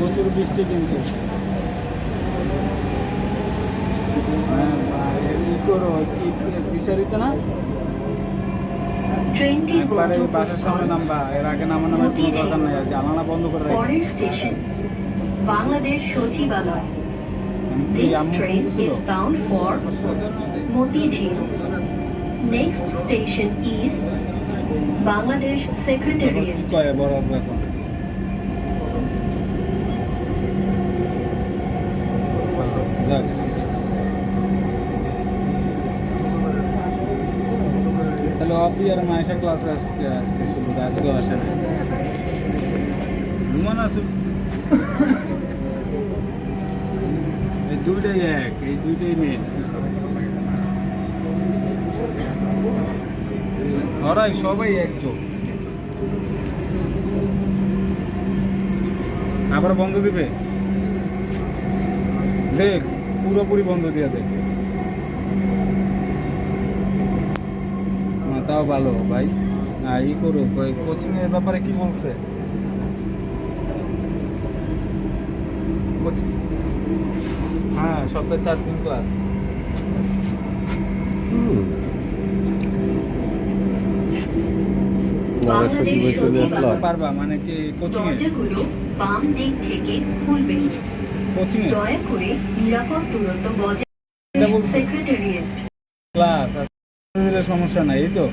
প্রচুর বৃষ্টি কিন্তু ই করো কি দিশারিতে না একবারে বাসার সামনে নামবা, এর আগে নামার কোনো দরকার নাই, জানালা বন্ধ করে রাখি। বাংলাদেশ সচিবালয়। এই আম্মু ফোন দিছিল Motijheel. Next station is Bangladesh Secretariat. কি কয় বড় আব্বু এখন যাক তাহলে অপি আর মায়েশা ক্লাসে আজকে শুধু আজকেও আসে না ঘুমান আছে এই দুইটাই এক, এই দুইটাই মেয়ে ওরাই সবাই একজন। আবার বন্ধ দিবে দেখ, পুরোপুরি বন্ধ দিয়ে দেখ, তাও ভালো ভাই। ই করুক, ওই কোচিং এর ব্যাপারে কি বলছে? হ্যাঁ, সপ্তাহে 4 দিন ক্লাস। পারবা মানে কি কোচিং এ? বাম দিক থেকে খুলবে। কোচিং এ দয়া করে নিরাপদ দূরত্ব বজায় রাখুন। সেক্রেটারিয়েট ক্লাস আর সমস্যা নাই, এই তো।